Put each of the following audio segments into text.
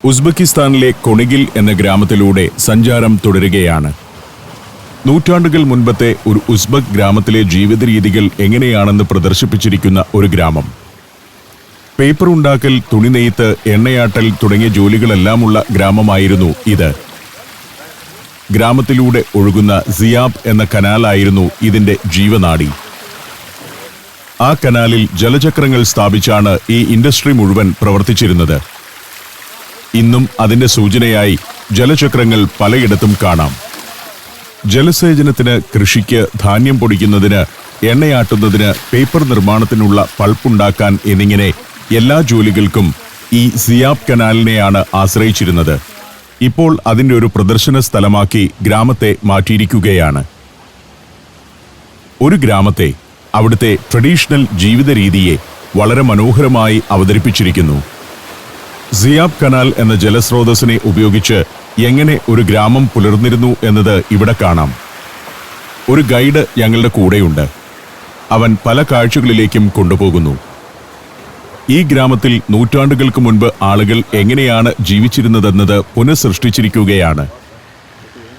ഉസ്ബെക്കിസ്ഥാനിലെ കൊണിഗിൽ എന്ന ഗ്രാമത്തിലൂടെ സഞ്ചാരം തുടരുകയാണ്. നൂറ്റാണ്ടുകൾ മുൻപത്തെ ഒരു ഉസ്ബെക്ക് ഗ്രാമത്തിലെ ജീവിത രീതികൾ എങ്ങനെയാണെന്ന് പ്രദർശിപ്പിച്ചിരിക്കുന്ന ഒരു ഗ്രാമം. പേപ്പർ ഉണ്ടാക്കൽ, തുണി നെയ്ത്ത്, എണ്ണയാട്ടൽ തുടങ്ങിയ ജോലികളെല്ലാമുള്ള ഗ്രാമമായിരുന്നു ഇത്. ഗ്രാമത്തിലൂടെ ഒഴുകുന്ന സിയാബ് എന്ന കനാലായിരുന്നു ഇതിന്റെ ജീവനാഡി. ആ കനാലിൽ ജലചക്രങ്ങൾ സ്ഥാപിച്ചാണ് ഈ ഇൻഡസ്ട്രി മുഴുവൻ പ്രവർത്തിച്ചിരുന്നത്. ഇന്നും അതിന്റെ സൂചനയായി ജലചക്രങ്ങൾ പലയിടത്തും കാണാം. ജലസേചനത്തിന്, കൃഷിക്ക്, ധാന്യം പൊടിക്കുന്നതിന്, എണ്ണയാട്ടുന്നതിന്, പേപ്പർ നിർമ്മാണത്തിനുള്ള പൾപ്പുണ്ടാക്കാൻ എന്നിങ്ങനെ എല്ലാ ജോലികൾക്കും ഈ സിയാബ് കനാലിനെയാണ് ആശ്രയിച്ചിരുന്നത്. ഇപ്പോൾ അതിന്റെ ഒരു പ്രദർശന സ്ഥലമാക്കി ഗ്രാമത്തെ മാറ്റിയിരിക്കുകയാണ്. ഒരു ഗ്രാമത്തെ, അവിടുത്തെ ട്രഡീഷണൽ ജീവിത രീതിയെ വളരെ മനോഹരമായി അവതരിപ്പിച്ചിരിക്കുന്നു. സിയാബ് കനാൽ എന്ന ജലസ്രോതസ്സിനെ ഉപയോഗിച്ച് എങ്ങനെ ഒരു ഗ്രാമം പുലർന്നിരുന്നു എന്നത് ഇവിടെ കാണാം. ഒരു ഗൈഡ് ഞങ്ങളുടെ കൂടെയുണ്ട്. അവൻ പല കാഴ്ചകളിലേക്കും കൊണ്ടുപോകുന്നു. ഈ ഗ്രാമത്തിൽ നൂറ്റാണ്ടുകൾക്ക് മുൻപ് ആളുകൾ എങ്ങനെയാണ് ജീവിച്ചിരുന്നതെന്നത് പുനഃസൃഷ്ടിച്ചിരിക്കുകയാണ്.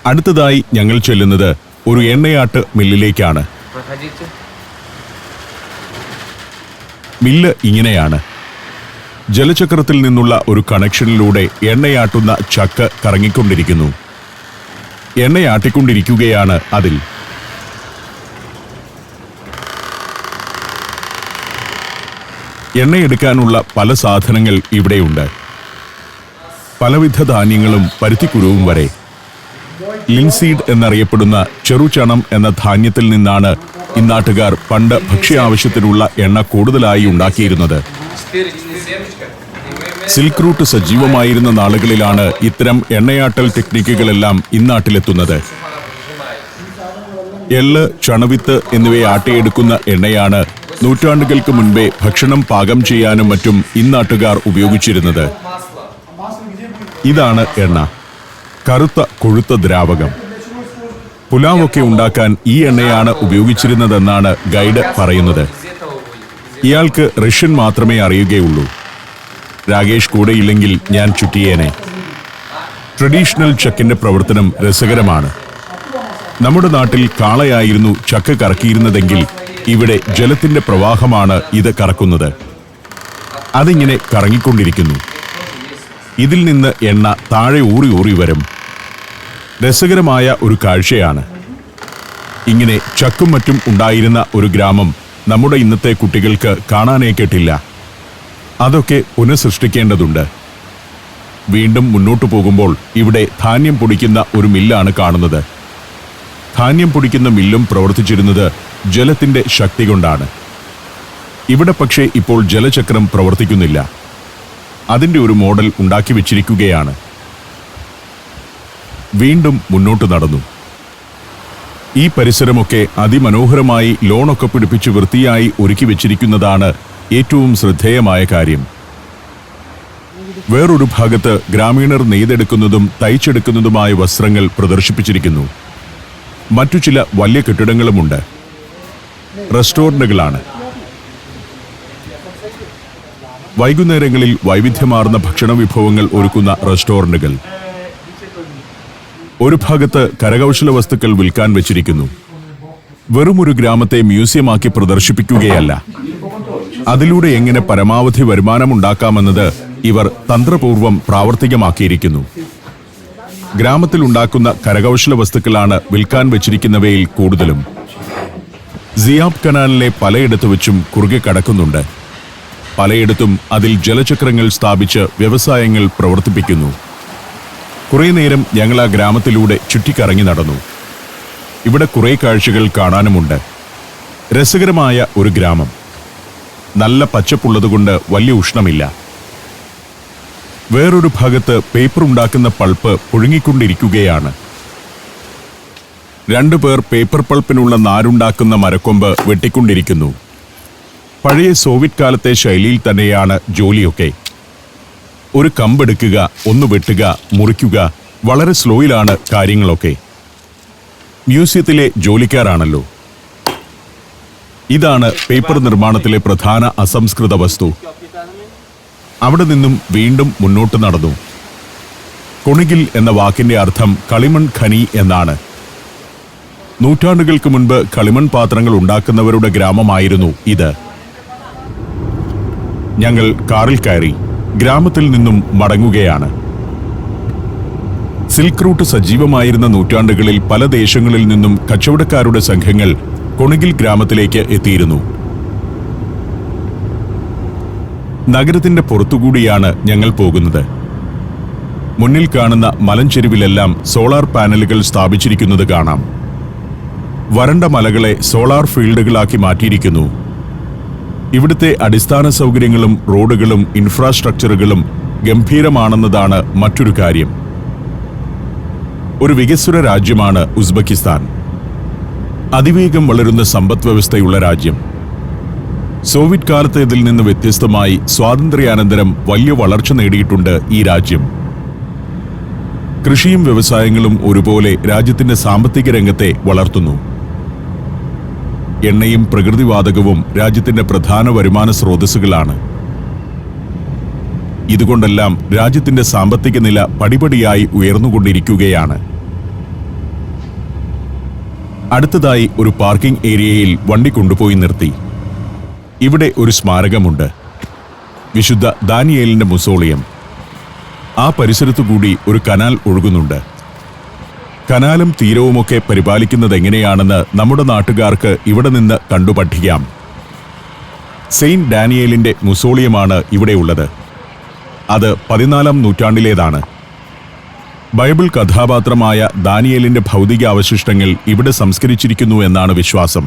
അടുത്തതായി ഞങ്ങൾ ചെല്ലുന്നത് ഒരു എണ്ണയാട്ട് മില്ലിലേക്കാണ്. മില്ല് ഇങ്ങനെയാണ്. ജലചക്രത്തിൽ നിന്നുള്ള ഒരു കണക്ഷനിലൂടെ എണ്ണയാട്ടുന്ന ചക്ക് കറങ്ങിക്കൊണ്ടിരിക്കുന്നു. എണ്ണയാട്ടിക്കൊണ്ടിരിക്കുകയാണ് അതിൽ. എണ്ണയെടുക്കാനുള്ള പല സാധനങ്ങൾ ഇവിടെയുണ്ട്. പലവിധ ധാന്യങ്ങളും പരുത്തിക്കുരുവും വരെ. ലിൻസീഡ് എന്നറിയപ്പെടുന്ന ചെറുചണം എന്ന ധാന്യത്തിൽ നിന്നാണ് ഇന്നാട്ടുകാർ പണ്ട് ഭക്ഷ്യാവശ്യത്തിനുള്ള എണ്ണ കൂടുതലായി ഉണ്ടാക്കിയിരുന്നത്. സിൽക്ക് റൂട്ട് സജീവമായിരുന്ന നാളുകളിലാണ് ഇത്തരം എണ്ണയാട്ടൽ ടെക്നിക്കുകളെല്ലാം ഇന്നാട്ടിലെത്തുന്നത്. എള്ള്, ചണവിത്ത് എന്നിവയെ ആട്ടിയെടുക്കുന്ന എണ്ണയാണ് നൂറ്റാണ്ടുകൾക്ക് മുൻപേ ഭക്ഷണം പാകം ചെയ്യാനും മറ്റും ഇന്നാട്ടുകാർ ഉപയോഗിച്ചിരുന്നത്. ഇതാണ് എണ്ണ, കറുത്ത കൊഴുത്ത ദ്രാവകം. പുലാവൊക്കെ ഉണ്ടാക്കാൻ ഈ എണ്ണയാണ് ഉപയോഗിച്ചിരുന്നതെന്നാണ് ഗൈഡ് പറയുന്നത്. ഇയാൾക്ക് റഷ്യൻ മാത്രമേ അറിയുകയുള്ളൂ. രാകേഷ് കൂടെയില്ലെങ്കിൽ ഞാൻ ചുറ്റിയേനെ. ട്രഡീഷണൽ ചക്കിന്റെ പ്രവർത്തനം രസകരമാണ്. നമ്മുടെ നാട്ടിൽ കാളയായിരുന്നു ചക്ക് കറക്കിയിരുന്നതെങ്കിൽ ഇവിടെ ജലത്തിന്റെ പ്രവാഹമാണ് ഇത് കറക്കുന്നത്. അതിങ്ങനെ കറങ്ങിക്കൊണ്ടിരിക്കുന്നു. ഇതിൽ നിന്ന് എണ്ണ താഴെ ഊറി ഊറി വരും. രസകരമായ ഒരു കാഴ്ചയാണ്. ഇങ്ങനെ ചക്കും മറ്റും ഉണ്ടായിരുന്ന ഒരു ഗ്രാമം നമ്മുടെ ഇന്നത്തെ കുട്ടികൾക്ക് കാണാനേ കേട്ടില്ല. അതൊക്കെ പുനഃസൃഷ്ടിക്കേണ്ടതുണ്ട്. വീണ്ടും മുന്നോട്ടു പോകുമ്പോൾ ഇവിടെ ധാന്യം പൊടിക്കുന്ന ഒരു മില്ലാണ് കാണുന്നത്. ധാന്യം പൊടിക്കുന്ന മില്ലും പ്രവർത്തിച്ചിരുന്നത് ജലത്തിന്റെ ശക്തി കൊണ്ടാണ്. ഇവിടെ പക്ഷേ ഇപ്പോൾ ജലചക്രം പ്രവർത്തിക്കുന്നില്ല. അതിന്റെ ഒരു മോഡൽ ഉണ്ടാക്കി വെച്ചിരിക്കുകയാണ്. വീണ്ടും മുന്നോട്ട് നടന്നു. ഈ പരിസരമൊക്കെ അതിമനോഹരമായി ലോണൊക്കെ പിടിപ്പിച്ച് വൃത്തിയായി ഒരുക്കി വെച്ചിരിക്കുന്നതാണ് ഏറ്റവും ശ്രദ്ധേയമായ കാര്യം. വേറൊരു ഭാഗത്ത് ഗ്രാമീണർ നെയ്തെടുക്കുന്നതും തയ്ച്ചെടുക്കുന്നതുമായ വസ്ത്രങ്ങൾ പ്രദർശിപ്പിച്ചിരിക്കുന്നു. മറ്റു ചില വലിയ കെട്ടിടങ്ങളുമുണ്ട്. റെസ്റ്റോറന്റുകളാണ്. വൈകുന്നേരങ്ങളിൽ വൈവിധ്യമാർന്ന ഭക്ഷണ വിഭവങ്ങൾ ഒരുക്കുന്ന റെസ്റ്റോറന്റുകൾ. ഒരു ഭാഗത്ത് കരകൗശല വസ്തുക്കൾ വിൽക്കാൻ വെച്ചിരിക്കുന്നു. വെറുമൊരു ഗ്രാമത്തെ മ്യൂസിയമാക്കി പ്രദർശിപ്പിക്കുകയല്ല. അതിലൂടെ എങ്ങനെ പരമാവധി വരുമാനമുണ്ടാക്കാമെന്നത് ഇവർ തന്ത്രപൂർവം പ്രാവർത്തികമാക്കിയിരിക്കുന്നു. ഗ്രാമത്തിൽ ഉണ്ടാക്കുന്ന കരകൗശല വസ്തുക്കളാണ് വിൽക്കാൻ വെച്ചിരിക്കുന്നവയിൽ കൂടുതലും. സിയാബ് കനാലിലെ പലയിടത്തു വെച്ചും കുറുകെ കടക്കുന്നുണ്ട്. പലയിടത്തും അതിൽ ജലചക്രങ്ങൾ സ്ഥാപിച്ച് വ്യവസായങ്ങൾ പ്രവർത്തിപ്പിക്കുന്നു. കുറേ നേരം ഞങ്ങൾ ആ ഗ്രാമത്തിലൂടെ ചുറ്റിക്കറങ്ങി നടന്നു. ഇവിടെ കുറേ കാഴ്ചകൾ കാണാനുമുണ്ട്. രസകരമായ ഒരു ഗ്രാമം. നല്ല പച്ചപ്പുള്ളതുകൊണ്ട് വലിയ ഉഷ്ണമില്ല. വേറൊരു ഭാഗത്ത് പേപ്പർ ഉണ്ടാക്കുന്ന പൾപ്പ് പുഴുങ്ങിക്കൊണ്ടിരിക്കുകയാണ്. 2 പേർ പേപ്പർ പൾപ്പിനുള്ള നാരുണ്ടാക്കുന്ന മരക്കൊമ്പ് വെട്ടിക്കൊണ്ടിരിക്കുന്നു. പഴയ സോവിയറ്റ് കാലത്തെ ശൈലിയിൽ തന്നെയാണ് ജോലിയൊക്കെ. ഒരു കമ്പെടുക്കുക, ഒന്ന് വെട്ടുക, മുറിക്കുക, വളരെ സ്ലോയിലാണ് കാര്യങ്ങളൊക്കെ. മ്യൂസിയത്തിലെ ജോലിക്കാരാണല്ലോ. ഇതാണ് പേപ്പർ നിർമ്മാണത്തിലെ പ്രധാന അസംസ്കൃത വസ്തു. അവിടെ നിന്നും വീണ്ടും മുന്നോട്ട് നടന്നു. കൊണിഗിൽ എന്ന വാക്കിന്റെ അർത്ഥം കളിമൺ ഖനി എന്നാണ്. നൂറ്റാണ്ടുകൾക്ക് മുൻപ് കളിമൺ പാത്രങ്ങൾ ഉണ്ടാക്കുന്നവരുടെ ഗ്രാമമായിരുന്നു ഇത്. ഞങ്ങൾ കാറിൽ കയറി ഗ്രാമത്തിൽ നിന്നും മടങ്ങുകയാണ്. സിൽക്ക് റൂട്ട് സജീവമായിരുന്ന നൂറ്റാണ്ടുകളിൽ പല ദേശങ്ങളിൽ നിന്നും കച്ചവടക്കാരുടെ സംഘങ്ങൾ കൊണിഗിൽ ഗ്രാമത്തിലേക്ക് എത്തിയിരുന്നു. നഗരത്തിന്റെ പുറത്തുകൂടിയാണ് ഞങ്ങൾ പോകുന്നത്. മുന്നിൽ കാണുന്ന മലഞ്ചെരുവിലെല്ലാം സോളാർ പാനലുകൾ സ്ഥാപിച്ചിരിക്കുന്നത് കാണാം. വരണ്ട മലകളെ സോളാർ ഫീൽഡുകളാക്കി മാറ്റിയിരിക്കുന്നു. ഇവിടുത്തെ അടിസ്ഥാന സൗകര്യങ്ങളും റോഡുകളും ഇൻഫ്രാസ്ട്രക്ചറുകളും ഗംഭീരമാണെന്നതാണ് മറ്റൊരു കാര്യം. ഒരു വികസ്വര രാജ്യമാണ് ഉസ്ബെക്കിസ്ഥാൻ. അതിവേഗം വളരുന്ന സമ്പദ് വ്യവസ്ഥയുള്ള രാജ്യം. സോവിയറ്റ് കാലത്തേതിൽ നിന്ന് വ്യത്യസ്തമായി സ്വാതന്ത്ര്യാനന്തരം വലിയ വളർച്ച നേടിയിട്ടുണ്ട് ഈ രാജ്യം. കൃഷിയും വ്യവസായങ്ങളും ഒരുപോലെ രാജ്യത്തിന്റെ സാമ്പത്തിക രംഗത്തെ വളർത്തുന്നു. എണ്ണയും പ്രകൃതിവാതകവും രാജ്യത്തിന്റെ പ്രധാന വരുമാന സ്രോതസ്സുകളാണ്. ഇതുകൊണ്ടെല്ലാം രാജ്യത്തിന്റെ സാമ്പത്തിക നില പടിപടിയായി ഉയർന്നുകൊണ്ടിരിക്കുകയാണ്. അടുത്തതായി ഒരു പാർക്കിംഗ് ഏരിയയിൽ വണ്ടി കൊണ്ടുപോയി നിർത്തി. ഇവിടെ ഒരു സ്മാരകമുണ്ട്, വിശുദ്ധ ദാനിയേലിന്റെ മുസോളിയം. ആ പരിസരത്തുകൂടി ഒരു കനാൽ ഒഴുകുന്നുണ്ട്. കനാലും തീരവുമൊക്കെ പരിപാലിക്കുന്നത് എങ്ങനെയാണെന്ന് നമ്മുടെ നാട്ടുകാർക്ക് ഇവിടെ നിന്ന് കണ്ടു പഠിക്കാം. സെയിന്റ് ഡാനിയേലിന്റെ മുസോളിയമാണ് ഇവിടെയുള്ളത്. അത് 14-ാം നൂറ്റാണ്ടിലേതാണ്. ബൈബിൾ കഥാപാത്രമായ ദാനിയേലിന്റെ ഭൗതിക അവശിഷ്ടങ്ങൾ ഇവിടെ സംസ്കരിച്ചിരിക്കുന്നു എന്നാണ് വിശ്വാസം.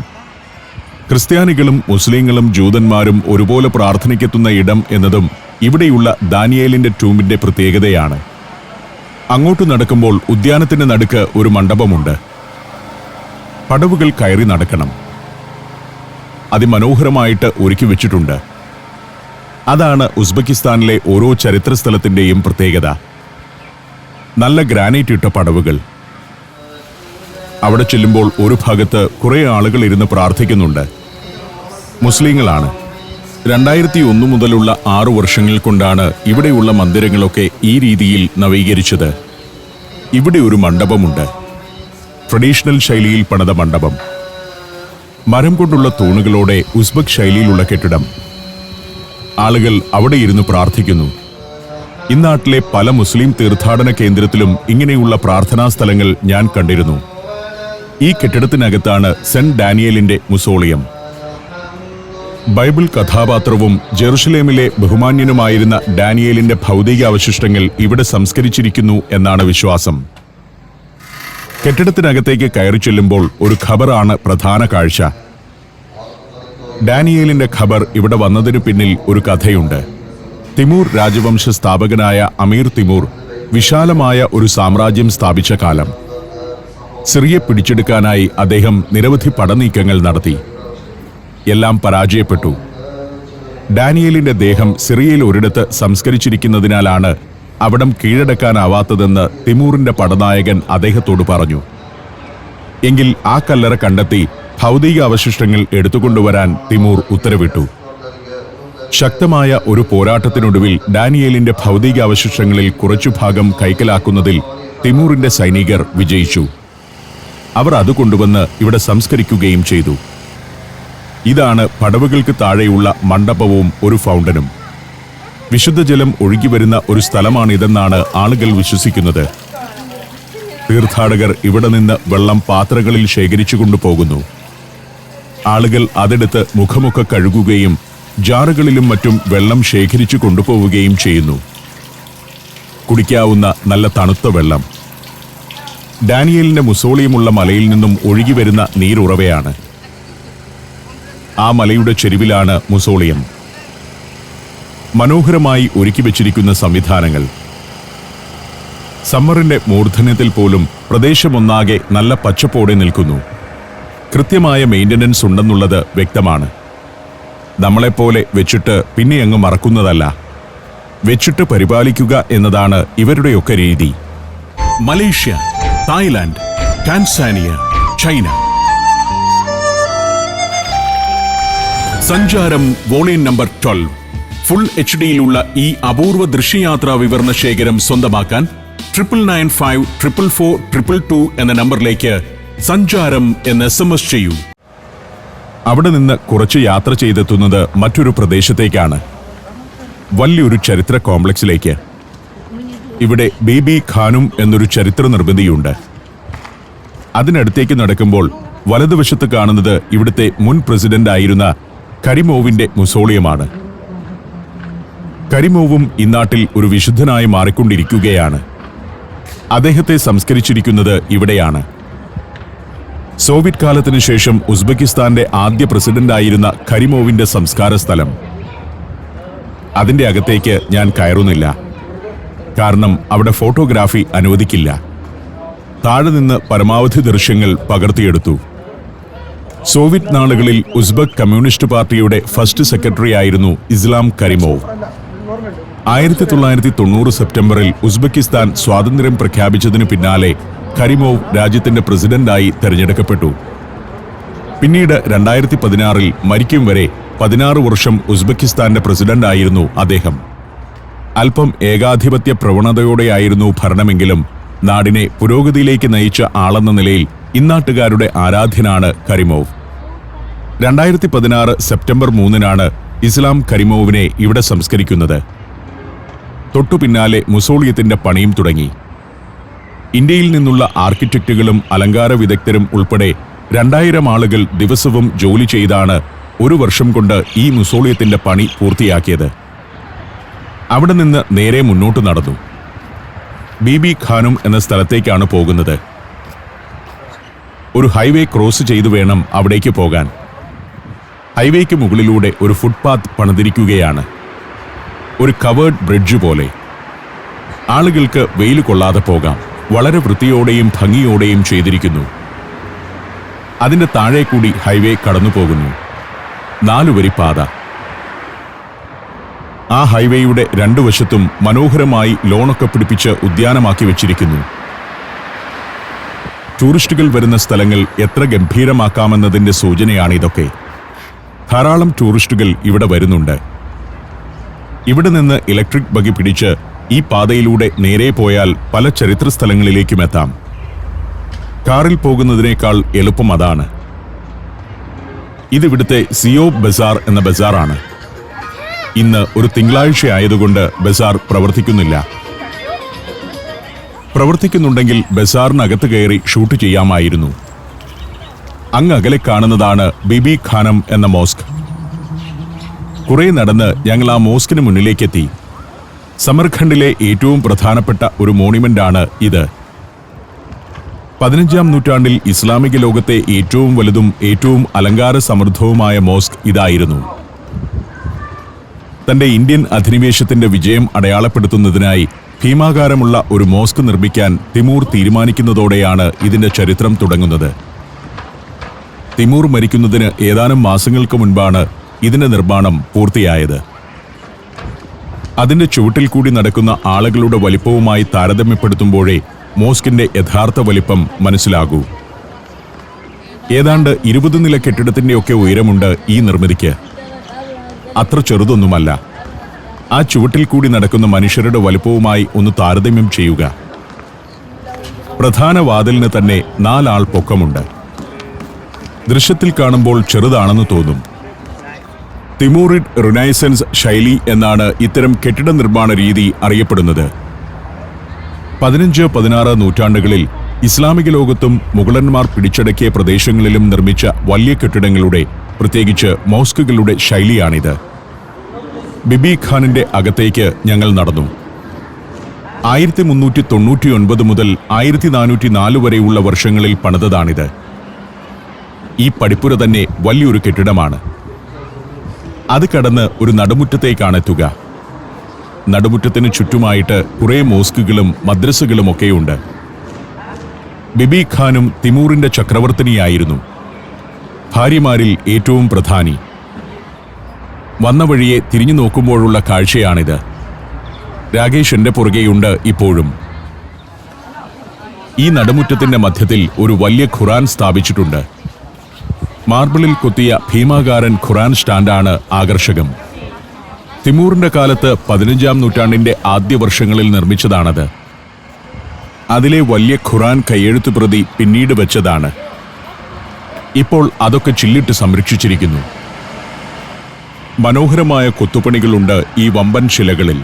ക്രിസ്ത്യാനികളും മുസ്ലിങ്ങളും ജൂതന്മാരും ഒരുപോലെ പ്രാർത്ഥനയ്ക്കെത്തുന്ന ഇടം എന്നതും ഇവിടെയുള്ള ദാനിയേലിന്റെ ടൂമ്പിന്റെ പ്രത്യേകതയാണ്. അങ്ങോട്ട് നടക്കുമ്പോൾ ഉദ്യാനത്തിന്റെ നടുക്ക് ഒരു മണ്ഡപമുണ്ട്. പടവുകൾ കയറി നടക്കണം. അതിമനോഹരമായിട്ട് ഒരുക്കി വെച്ചിട്ടുണ്ട്. അതാണ് ഉസ്ബെക്കിസ്ഥാനിലെ ഓരോ ചരിത്ര സ്ഥലത്തിന്റെയും പ്രത്യേകത. നല്ല ഗ്രാനൈറ്റ് ഇട്ട പടവുകൾ. അവിടെ ചെല്ലുമ്പോൾ ഒരു ഭാഗത്ത് കുറെ ആളുകൾ ഇരുന്ന് പ്രാർത്ഥിക്കുന്നുണ്ട്. മുസ്ലിങ്ങളാണ്. 2001 മുതലുള്ള 6 വർഷങ്ങൾ കൊണ്ടാണ് ഇവിടെയുള്ള മന്ദിരങ്ങളൊക്കെ ഈ രീതിയിൽ നവീകരിച്ചത്. ഇവിടെ ഒരു മണ്ഡപമുണ്ട്. ട്രഡീഷണൽ ശൈലിയിൽ പണിത മണ്ഡപം. മരം കൊണ്ടുള്ള തൂണുകളോടെ ഉസ്ബെക് ശൈലിയിലുള്ള കെട്ടിടം. ആളുകൾ അവിടെ ഇരുന്ന് പ്രാർത്ഥിക്കുന്നു. ഇന്നാട്ടിലെ പല മുസ്ലിം തീർത്ഥാടന കേന്ദ്രത്തിലും ഇങ്ങനെയുള്ള പ്രാർത്ഥനാ സ്ഥലങ്ങൾ ഞാൻ കണ്ടിരുന്നു. ഈ കെട്ടിടത്തിനകത്താണ് സെന്റ് ഡാനിയേലിന്റെ മുസോളിയം. ബൈബിൾ കഥാപാത്രവും ജെറുസലേമിലെ ബഹുമാന്യനുമായിരുന്ന ഡാനിയേലിന്റെ ഭൗതിക അവശിഷ്ടങ്ങൾ ഇവിടെ സംസ്കരിച്ചിരിക്കുന്നു എന്നാണ് വിശ്വാസം. കെട്ടിടത്തിനകത്തേക്ക് കയറി ചെല്ലുമ്പോൾ ഒരു ഖബറാണ് പ്രധാന കാഴ്ച. ഡാനിയേലിന്റെ ഖബർ ഇവിടെ വന്നതിനു പിന്നിൽ ഒരു കഥയുണ്ട്. തിമൂർ രാജവംശ സ്ഥാപകനായ അമീർ തിമൂർ വിശാലമായ ഒരു സാമ്രാജ്യം സ്ഥാപിച്ച കാലം. സിറിയ പിടിച്ചെടുക്കാനായി അദ്ദേഹം നിരവധി പടനീക്കങ്ങൾ നടത്തി. എല്ലാം പരാജയപ്പെട്ടു. ഡാനിയേലിന്റെ ദേഹം സിറിയയിൽ ഒരിടത്ത് സംസ്കരിച്ചിരിക്കുന്നതിനാലാണ് അവിടം കീഴടക്കാനാവാത്തതെന്ന് തിമൂറിന്റെ പടനായകൻ അദ്ദേഹത്തോട് പറഞ്ഞു. എങ്കിൽ ആ കല്ലറ കണ്ടെത്തി ഭൗതിക അവശിഷ്ടങ്ങൾ എടുത്തുകൊണ്ടുവരാൻ തിമൂർ ഉത്തരവിട്ടു. ശക്തമായ ഒരു പോരാട്ടത്തിനൊടുവിൽ ഡാനിയേലിന്റെ ഭൗതിക അവശിഷ്ടങ്ങളിൽ കുറച്ചു ഭാഗം കൈക്കലാക്കുന്നതിൽ തിമൂറിന്റെ സൈനികർ വിജയിച്ചു. അവർ അത് കൊണ്ടുവന്ന് ഇവിടെ സംസ്കരിക്കുകയും ചെയ്തു. ഇതാണ് പടവുകൾക്ക് താഴെയുള്ള മണ്ഡപവും ഒരു ഫൗണ്ടനും. വിശുദ്ധജലം ഒഴുകിവരുന്ന ഒരു സ്ഥലമാണിതെന്നാണ് ആളുകൾ വിശ്വസിക്കുന്നത്. തീർത്ഥാടകർ ഇവിടെ നിന്ന് വെള്ളം പാത്രങ്ങളിൽ ശേഖരിച്ചു കൊണ്ടുപോകുന്നു. ആളുകൾ അതെടുത്ത് മുഖമൊക്കെ കഴുകുകയും ജാറുകളിലും മറ്റും വെള്ളം ശേഖരിച്ചു കൊണ്ടുപോവുകയും ചെയ്യുന്നു. കുടിക്കാവുന്ന നല്ല തണുത്ത വെള്ളം. ഡാനിയേലിന്റെ മുസോളിയമുള്ള മലയിൽ നിന്നും ഒഴുകിവരുന്ന നീരുറവയാണ്. ആ മലയുടെ ചെരുവിലാണ് മുസോളിയം. മനോഹരമായി ഒരുക്കി വെച്ചിരിക്കുന്ന സംവിധാനങ്ങൾ. സമ്മറിന്റെ മൂർധന്യത്തിൽ പോലും പ്രദേശമൊന്നാകെ നല്ല പച്ചപ്പോടെ നിൽക്കുന്നു. കൃത്യമായ മെയിൻ്റനൻസ് ഉണ്ടെന്നുള്ളത് വ്യക്തമാണ്. നമ്മളെപ്പോലെ വെച്ചിട്ട് പിന്നെ അങ്ങ് മറക്കുന്നതല്ല. വെച്ചിട്ട് പരിപാലിക്കുക എന്നതാണ് ഇവരുടെയൊക്കെ രീതി. Malaysia, Thailand, Tanzania, China. സഞ്ചാരം വോളിയം നമ്പർ 12. ഫുൾ HD യിലുള്ള ഈ അപൂർവ ദൃശ്യയാത്രാ വിവരണ ശേഖരം സ്വന്തമാക്കാൻ 99554422 എന്ന നമ്പറിലേക്ക് സഞ്ചാരം എന്ന് SMS ചെയ്യൂ. അവിടെ നിന്ന് കുറച്ച് യാത്ര ചെയ്തെത്തുന്നത് മറ്റൊരു പ്രദേശത്തേക്കാണ്, വലിയൊരു ചരിത്ര കോംപ്ലക്സിലേക്ക്. ഇവിടെ ബീബി ഖാനും എന്നൊരു ചരിത്ര നിർമ്മിതിയുണ്ട്. അതിനടുത്തേക്ക് നടക്കുമ്പോൾ വലതുവശത്ത് കാണുന്നത് ഇവിടുത്തെ മുൻ പ്രസിഡന്റ് ആയിരുന്ന കരിമോവിന്റെ മുസോളിയമാണ്. കരിമോവും ഇന്നാട്ടിൽ ഒരു വിശുദ്ധനായി മാറിക്കൊണ്ടിരിക്കുകയാണ്. അദ്ദേഹത്തെ സംസ്കരിച്ചിരിക്കുന്നത് ഇവിടെയാണ്. സോവിയറ്റ് കാലത്തിനു ശേഷം ഉസ്ബെക്കിസ്ഥാന്റെ ആദ്യ പ്രസിഡന്റായിരുന്ന കരിമോവിന്റെ സംസ്കാര സ്ഥലം. അതിന്റെ അകത്തേക്ക് ഞാൻ കയറുന്നില്ല, കാരണം അവിടെ ഫോട്ടോഗ്രാഫി അനുവദിക്കില്ല. താഴെ നിന്ന് പരമാവധി ദൃശ്യങ്ങൾ പകർത്തിയെടുത്തു. സോവിയറ്റ് നാളുകളിൽ ഉസ്ബെക്ക് കമ്മ്യൂണിസ്റ്റ് പാർട്ടിയുടെ ഫസ്റ്റ് സെക്രട്ടറി ആയിരുന്നു ഇസ്ലാം കരിമോവ്. 1990 സെപ്റ്റംബറിൽ ഉസ്ബെക്കിസ്ഥാൻ സ്വാതന്ത്ര്യം പ്രഖ്യാപിച്ചതിനു പിന്നാലെ കരിമോവ് രാജ്യത്തിന്റെ പ്രസിഡന്റായി തെരഞ്ഞെടുക്കപ്പെട്ടു. പിന്നീട് 2016 മരിക്കും വരെ 16 വർഷം ഉസ്ബെക്കിസ്ഥാന്റെ പ്രസിഡന്റായിരുന്നു അദ്ദേഹം. അല്പം ഏകാധിപത്യ പ്രവണതയോടെയായിരുന്നു ഭരണമെങ്കിലും നാടിനെ പുരോഗതിയിലേക്ക് നയിച്ച ആളെന്ന നിലയിൽ ഇന്നാട്ടുകാരുടെ ആരാധ്യനാണ് കരിമോവ്. 2016 സെപ്റ്റംബർ 3 ഇസ്ലാം കരിമോവിനെ ഇവിടെ സംസ്കരിക്കുന്നത്. തൊട്ടു പിന്നാലെ മുസോളിയത്തിന്റെ പണിയും തുടങ്ങി. ഇന്ത്യയിൽ നിന്നുള്ള ആർക്കിടെക്റ്റുകളും അലങ്കാര വിദഗ്ധരും ഉൾപ്പെടെ 2000 ആളുകൾ ദിവസവും ജോലി ചെയ്താണ് ഒരു വർഷം കൊണ്ട് ഈ മുസോളിയത്തിന്റെ പണി പൂർത്തിയാക്കിയത്. അവിടെ നിന്ന് നേരെ മുന്നോട്ട് നടന്നു. ബീബി ഖാനും എന്ന സ്ഥലത്തേക്കാണ് പോകുന്നത്. ഒരു ഹൈവേ ക്രോസ് ചെയ്തു വേണം അവിടേക്ക് പോകാൻ. ഹൈവേക്ക് മുകളിലൂടെ ഒരു ഫുട്പാത്ത് പണിതിരിക്കുകയാണ്, ഒരു കവേർഡ് ബ്രിഡ്ജ് പോലെ. ആളുകൾക്ക് വെയിൽ കൊള്ളാതെ പോകാം. വളരെ വൃത്തിയോടെയും ഭംഗിയോടെയും ചെയ്തിരിക്കുന്നു. അതിന്റെ താഴെ കൂടി ഹൈവേ കടന്നുപോകുന്നു. 4 വരി പാത. ആ ഹൈവേയുടെ 2 വശത്തും മനോഹരമായി ലോണൊക്കെ പിടിപ്പിച്ച് ഉദ്യാനമാക്കി വെച്ചിരിക്കുന്നു. ടൂറിസ്റ്റുകൾ വരുന്ന സ്ഥലങ്ങൾ എത്ര ഗംഭീരമാക്കാമെന്നതിന്റെ സൂചനയാണിതൊക്കെ. ധാരാളം ടൂറിസ്റ്റുകൾ ഇവിടെ വരുന്നുണ്ട്. ഇവിടെ നിന്ന് ഇലക്ട്രിക് ബഗി പിടിച്ച് ഈ പാതയിലൂടെ നേരെ പോയാൽ പല ചരിത്ര സ്ഥലങ്ങളിലേക്കും എത്താം. കാറിൽ പോകുന്നതിനേക്കാൾ എളുപ്പം അതാണ്. ഇതിവിടുത്തെ സിയോബ് ബസാർ എന്ന ബസാറാണ്. ഇന്ന് ഒരു തിങ്കളാഴ്ച ആയതുകൊണ്ട് ബസാർ പ്രവർത്തിക്കുന്നില്ല. പ്രവർത്തിക്കുന്നുണ്ടെങ്കിൽ ബസാറിനകത്ത് കയറി ഷൂട്ട് ചെയ്യാമായിരുന്നു. അങ്ങ് അകലെ കാണുന്നതാണ് ബീബി ഖാനം എന്ന മോസ്ക്. കുറെ നടന്ന് ഞങ്ങൾ ആ മോസ്കിന് മുന്നിലേക്കെത്തി. സമർഖണ്ഡിലെ ഏറ്റവും പ്രധാനപ്പെട്ട ഒരു മോണിമെന്റാണ് ഇത്. 15ാം നൂറ്റാണ്ടിൽ ഇസ്ലാമിക ലോകത്തെ ഏറ്റവും വലുതും ഏറ്റവും അലങ്കാര സമൃദ്ധവുമായ മോസ്ക് ഇതായിരുന്നു. തന്റെ ഇന്ത്യൻ അധിനിവേശത്തിന്റെ വിജയം അടയാളപ്പെടുത്തുന്നതിനായി ഭീമാകാരമുള്ള ഒരു മോസ്ക് നിർമ്മിക്കാൻ തിമൂർ തീരുമാനിക്കുന്നതോടെയാണ് ഇതിന്റെ ചരിത്രം തുടങ്ങുന്നത്. തിമൂർ മരിക്കുന്നതിന് ഏതാനും മാസങ്ങൾക്ക് മുൻപാണ് ഇതിന്റെ നിർമ്മാണം പൂർത്തിയായത്. അതിന്റെ ചുവട്ടിൽ കൂടി നടക്കുന്ന ആളുകളുടെ വലിപ്പവുമായി താരതമ്യപ്പെടുത്തുമ്പോഴേ മോസ്കിന്റെ യഥാർത്ഥ വലിപ്പം മനസ്സിലാകൂ. ഏതാണ്ട് 20 നില കെട്ടിടത്തിന്റെയൊക്കെ ഉയരമുണ്ട് ഈ നിർമ്മിതിക്ക്. അത്ര ചെറുതൊന്നുമല്ല. ആ ചുവട്ടിൽ കൂടി നടക്കുന്ന മനുഷ്യരുടെ വലിപ്പവുമായി ഒന്ന് താരതമ്യം ചെയ്യുക. പ്രധാന വാതിലിന് തന്നെ 4 ആൾ പൊക്കമുണ്ട്. ദൃശ്യത്തിൽ കാണുമ്പോൾ ചെറുതാണെന്ന് തോന്നും. തിമൂറിഡ് റിനൈസൻസ് ശൈലി എന്നാണ് ഇത്തരം കെട്ടിട നിർമ്മാണ രീതി അറിയപ്പെടുന്നത്. 15-16 നൂറ്റാണ്ടുകളിൽ ഇസ്ലാമിക ലോകത്തും മുഗളന്മാർ പിടിച്ചടക്കിയ പ്രദേശങ്ങളിലും നിർമ്മിച്ച വലിയ കെട്ടിടങ്ങളുടെ, പ്രത്യേകിച്ച് മോസ്കുകളുടെ ശൈലിയാണിത്. ബീബി ഖാനിന്റെ അകത്തേക്ക് ഞങ്ങൾ നടന്നു. 1399 മുതൽ 1404 വരെയുള്ള വർഷങ്ങളിൽ പണിതതാണിത്. ഈ പടിപ്പുര തന്നെ വലിയൊരു കെട്ടിടമാണ്. അത് കടന്ന് ഒരു നടുമുറ്റത്തേക്കാണെത്തുക. നടുമുറ്റത്തിന് ചുറ്റുമായിട്ട് കുറേ മോസ്കുകളും മദ്രസകളുമൊക്കെയുണ്ട്. ബീബി ഖാനും തിമൂറിന്റെ ചക്രവർത്തിനിയായിരുന്നു. ഭാര്യമാരിൽ ഏറ്റവും പ്രധാനി. വന്ന വഴിയെ തിരിഞ്ഞു നോക്കുമ്പോഴുള്ള കാഴ്ചയാണിത്. രാകേഷ് എന്റെ പുറകെയുണ്ട് ഇപ്പോഴും. ഈ നടുമുറ്റത്തിന്റെ മധ്യത്തിൽ ഒരു വലിയ ഖുറാൻ സ്ഥാപിച്ചിട്ടുണ്ട്. മാർബിളിൽ കൊത്തിയ ഭീമാകാരൻ ഖുറാൻ സ്റ്റാൻഡാണ് ആകർഷകം. തിമൂറിന്റെ കാലത്ത് 15ാം നൂറ്റാണ്ടിന്റെ ആദ്യ വർഷങ്ങളിൽ നിർമ്മിച്ചതാണത്. അതിലെ വലിയ ഖുറാൻ കയ്യെഴുത്ത് പ്രതി പിന്നീട് വെച്ചതാണ്. ഇപ്പോൾ അതൊക്കെ ചില്ലിട്ട് സംരക്ഷിച്ചിരിക്കുന്നു. മനോഹരമായ കൊത്തുപണികളുണ്ട് ഈ വമ്പൻ ശിലകളിൽ.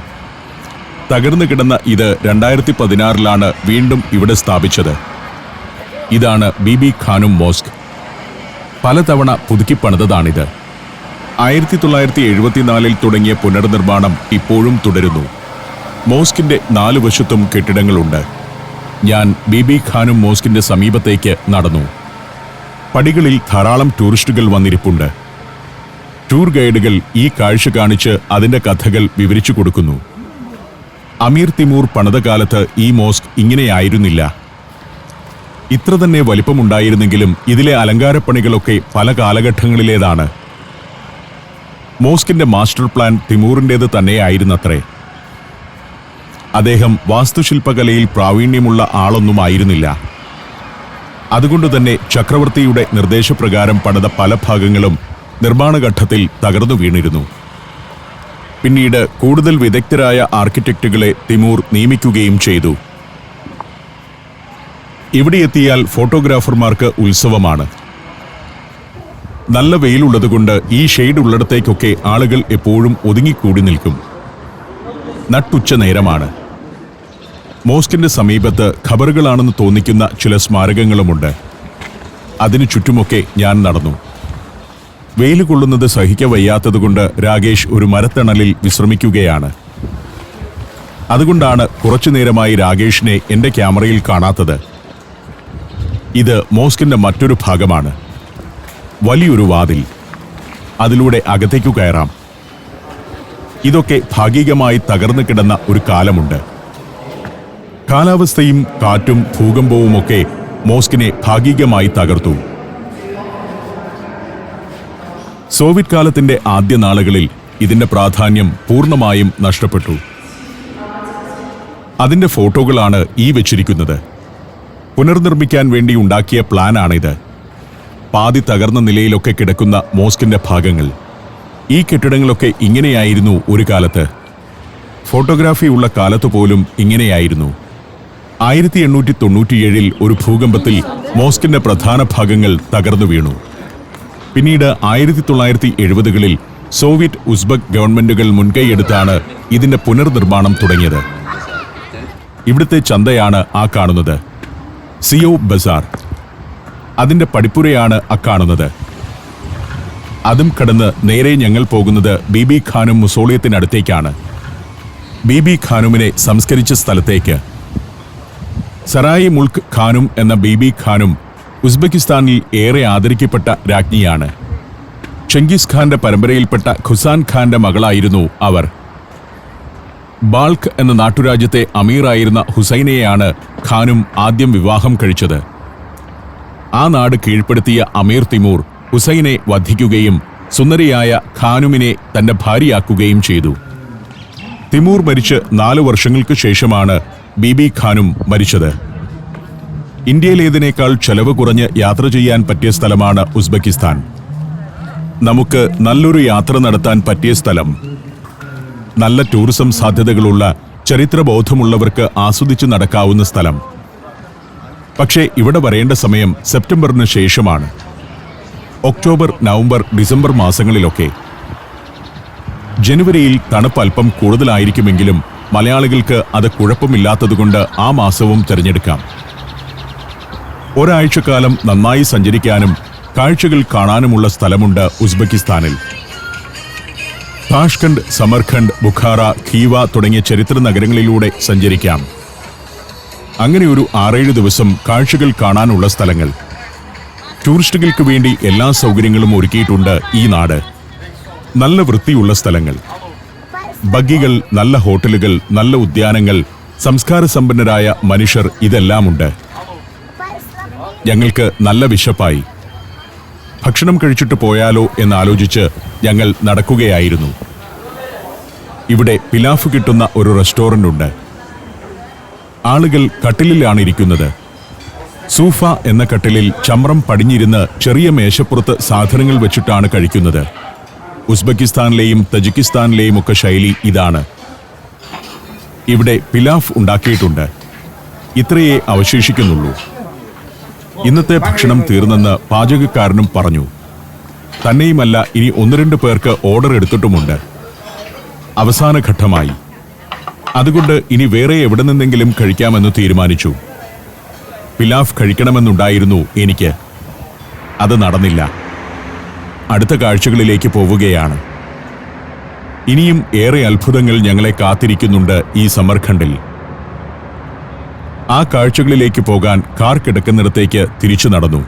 തകർന്നു കിടന്ന ഇത് 2016 വീണ്ടും ഇവിടെ സ്ഥാപിച്ചത്. ഇതാണ് ബീബി ഖാനും മോസ്ക്. പലതവണ പുതുക്കിപ്പണിതതാണിത്. 1974 തുടങ്ങിയ പുനർനിർമ്മാണം ഇപ്പോഴും തുടരുന്നു. മോസ്കിന്റെ 4 വശത്തും കെട്ടിടങ്ങളുണ്ട്. ഞാൻ ബീബി ഖാനും മോസ്കിന്റെ സമീപത്തേക്ക് നടന്നു. പടികളിൽ ധാരാളം ടൂറിസ്റ്റുകൾ വന്നിരിപ്പുണ്ട്. ടൂർ ഗൈഡുകൾ ഈ കാഴ്ച കാണിച്ച് അതിന്റെ കഥകൾ വിവരിച്ചു കൊടുക്കുന്നു. അമീർ തിമൂർ പണിത കാലത്ത് ഈ മോസ്ക് ഇങ്ങനെയായിരുന്നില്ല. ഇത്ര തന്നെ വലിപ്പമുണ്ടായിരുന്നെങ്കിലും ഇതിലെ അലങ്കാരപ്പണികളൊക്കെ പല കാലഘട്ടങ്ങളിലേതാണ്. മോസ്കിന്റെ മാസ്റ്റർ പ്ലാൻ തിമൂറിൻ്റേത് തന്നെയായിരുന്നത്രേ. അദ്ദേഹം വാസ്തുശില്പകലയിൽ പ്രാവീണ്യമുള്ള ആളൊന്നുമായിരുന്നില്ല. അതുകൊണ്ടുതന്നെ ചക്രവർത്തിയുടെ നിർദ്ദേശപ്രകാരം പണിത പല ഭാഗങ്ങളും നിർമ്മാണഘട്ടത്തിൽ തകർന്നു വീണിരുന്നു. പിന്നീട് കൂടുതൽ വിദഗ്ധരായ ആർക്കിടെക്റ്റുകളെ തിമൂർ നിയമിക്കുകയും ചെയ്തു. ഇവിടെ എത്തിയാൽ ഫോട്ടോഗ്രാഫർമാർക്ക് ഉത്സവമാണ്. നല്ല വെയിലുള്ളതുകൊണ്ട് ഈ ഷെയ്ഡ് ഉള്ളിടത്തേക്കൊക്കെ ആളുകൾ എപ്പോഴും ഒതുങ്ങിക്കൂടി നിൽക്കും. നട്ടുച്ച നേരമാണ്. മോസ്കിന്റെ സമീപത്ത് ഖബറുകളാണെന്ന് തോന്നിക്കുന്ന ചില സ്മാരകങ്ങളുമുണ്ട്. അതിനു ചുറ്റുമൊക്കെ ഞാൻ നടന്നു. വെയിൽ കൊള്ളുന്നത് സഹിക്കവയ്യാത്തതുകൊണ്ട് രാകേഷ് ഒരു മരത്തണലിൽ വിശ്രമിക്കുകയാണ്. അതുകൊണ്ടാണ് കുറച്ചുനേരമായി രാകേഷിനെ എന്റെ ക്യാമറയിൽ കാണാത്തത്. ഇത് മോസ്കിന്റെ മറ്റൊരു ഭാഗമാണ്. വലിയൊരു വാതിൽ. അതിലൂടെ അകത്തേക്കു കയറാം. ഇതൊക്കെ ഭാഗികമായി തകർന്നു കിടന്ന ഒരു കാലമുണ്ട്. കാലാവസ്ഥയും കാറ്റും ഭൂകമ്പവുമൊക്കെ മോസ്കിനെ ഭാഗികമായി തകർത്തു. സോവിയറ്റ് കാലത്തിന്റെ ആദ്യ നാളുകളിൽ ഇതിന്റെ പ്രാധാന്യം പൂർണ്ണമായും നഷ്ടപ്പെട്ടു. അതിന്റെ ഫോട്ടോകളാണ് ഈ വെച്ചിരിക്കുന്നത്. പുനർനിർമ്മിക്കാൻ വേണ്ടി ഉണ്ടാക്കിയ പ്ലാനാണിത്. പാതി തകർന്ന നിലയിലൊക്കെ കിടക്കുന്ന മോസ്കിന്റെ ഭാഗങ്ങൾ. ഈ കെട്ടിടങ്ങളൊക്കെ ഇങ്ങനെയായിരുന്നു ഒരു കാലത്ത്. ഫോട്ടോഗ്രാഫി ഉള്ള കാലത്തു പോലും ഇങ്ങനെയായിരുന്നു. 1897 ഒരു ഭൂകമ്പത്തിൽ മോസ്കിന്റെ പ്രധാന ഭാഗങ്ങൾ തകർന്നു വീണു. പിന്നീട് 1970കളിൽ സോവിയറ്റ് ഉസ്ബെക് ഗവൺമെന്റുകൾ മുൻകൈയെടുത്താണ് ഇതിന്റെ പുനർനിർമ്മാണം തുടങ്ങിയത്. ഇവിടുത്തെ ചന്തയാണ് ആ കാണുന്നത്, സിയോ ബസാർ. അതിന്റെ പടിപ്പുരയാണ് അക്കാണുന്നത്. അതും കടന്ന് നേരെ ഞങ്ങൾ പോകുന്നത് ബീബി ഖാനും മുസോളിയത്തിനടുത്തേക്കാണ്. ബീബി ഖാനുമിനെ സംസ്കരിച്ച സ്ഥലത്തേക്ക്. സറായി മുൾക്ക് ഖാനും എന്ന ബീബി ഖാനും ഉസ്ബെക്കിസ്ഥാനിൽ ഏറെ ആദരിക്കപ്പെട്ട രാജ്ഞിയാണ്. ചെങ്കിസ് ഖാന്റെ പരമ്പരയിൽപ്പെട്ട ഖുസാൻ ഖാന്റെ മകളായിരുന്നു അവർ. ബാൾക്ക് എന്ന നാട്ടുരാജ്യത്തെ അമീറായിരുന്ന ഹുസൈനെയാണ് ഖാനും ആദ്യം വിവാഹം കഴിച്ചത്. ആ നാട് കീഴ്പ്പെടുത്തിയ അമീർ തിമൂർ ഹുസൈനെ വധിക്കുകയും സുന്ദരിയായ ഖാനുമിനെ തന്റെ ഭാര്യയാക്കുകയും ചെയ്തു. തിമൂർ മരിച്ച് 4 വർഷങ്ങൾക്ക് ശേഷമാണ് ബീബി ഖാനും മരിച്ചത്. ഇന്ത്യയിലേതിനേക്കാൾ ചെലവ് കുറഞ്ഞ് യാത്ര ചെയ്യാൻ പറ്റിയ സ്ഥലമാണ് ഉസ്ബെക്കിസ്ഥാൻ. നമുക്ക് നല്ലൊരു യാത്ര നടത്താൻ പറ്റിയ സ്ഥലം. നല്ല ടൂറിസം സാധ്യതകളുള്ള, ചരിത്രബോധമുള്ളവർക്ക് ആസ്വദിച്ച് നടക്കാവുന്ന സ്ഥലം. പക്ഷേ ഇവിടെ വരേണ്ട സമയം സെപ്റ്റംബറിന് ശേഷമാണ്. ഒക്ടോബർ, നവംബർ, ഡിസംബർ മാസങ്ങളിലൊക്കെ. ജനുവരിയിൽ തണുപ്പ് അല്പം കൂടുതലായിരിക്കുമെങ്കിലും മലയാളികൾക്ക് അത് കുഴപ്പമില്ലാത്തതുകൊണ്ട് ആ മാസവും തിരഞ്ഞെടുക്കാം. ഒരാഴ്ചക്കാലം നന്നായി സഞ്ചരിക്കാനും കാഴ്ചകൾ കാണാനുമുള്ള സ്ഥലമുണ്ട് ഉസ്ബെക്കിസ്ഥാനിൽ. താഷ്കണ്ട്, സമർഖണ്ഡ്, ബുഖാറ, ഖീവ തുടങ്ങിയ ചരിത്ര നഗരങ്ങളിലൂടെ സഞ്ചരിക്കാം. അങ്ങനെ ഒരു 6-7 ദിവസം കാഴ്ചകൾ കാണാനുള്ള സ്ഥലങ്ങൾ. ടൂറിസ്റ്റുകൾക്ക് വേണ്ടി എല്ലാ സൗകര്യങ്ങളും ഒരുക്കിയിട്ടുണ്ട് ഈ നാട്. നല്ല വൃത്തിയുള്ള സ്ഥലങ്ങൾ, ബഗ്ഗികൾ, നല്ല ഹോട്ടലുകൾ, നല്ല ഉദ്യാനങ്ങൾ, സംസ്കാര സമ്പന്നരായ മനുഷ്യർ, ഇതെല്ലാമുണ്ട്. ഞങ്ങൾക്ക് നല്ല വിശപ്പായി. ഭക്ഷണം കഴിച്ചിട്ട് പോയാലോ എന്നാലോചിച്ച് ഞങ്ങൾ നടക്കുകയായിരുന്നു. ഇവിടെ പിലാഫ് കിട്ടുന്ന ഒരു റെസ്റ്റോറന്റ് ഉണ്ട്. ആളുകൾ കട്ടിലിലാണ് ഇരിക്കുന്നത്. സൂഫ എന്ന കട്ടിലിൽ ചമ്രം പടിഞ്ഞിരുന്ന് ചെറിയ മേശപ്പുറത്ത് സാധനങ്ങൾ വെച്ചിട്ടാണ് കഴിക്കുന്നത്. ഉസ്ബെക്കിസ്ഥാനിലെയും തജിക്കിസ്ഥാനിലെയും ഒക്കെ ശൈലി ഇതാണ്. ഇവിടെ പിലാഫ് ഉണ്ടാക്കിയിട്ടുണ്ട്. ഇത്രയേ അവശേഷിക്കുന്നുള്ളൂ. ഇന്നത്തെ ഭക്ഷണം തീർന്നെന്ന് പാചകക്കാരനും പറഞ്ഞു. തന്നെയുമല്ല, ഇനി 1-2 പേർക്ക് ഓർഡർ എടുത്തിട്ടുമുണ്ട്. അവസാന ഘട്ടമായി. അതുകൊണ്ട് ഇനി വേറെ എവിടെ നിന്നെങ്കിലും കഴിക്കാമെന്ന് തീരുമാനിച്ചു. പിലാഫ് കഴിക്കണമെന്നുണ്ടായിരുന്നു എനിക്ക്. അത് നടന്നില്ല. അടുത്ത കാഴ്ചകളിലേക്ക് പോവുകയാണ്. ഇനിയും ഏറെ അത്ഭുതങ്ങൾ ഞങ്ങളെ കാത്തിരിക്കുന്നുണ്ട് ഈ സമർഖണ്ഡിൽ. ആ കാഴ്ചകളിലേക്ക് പോകാൻ കാർ കിടക്കുന്നിടത്തേക്ക് തിരിച്ചു നടന്നു.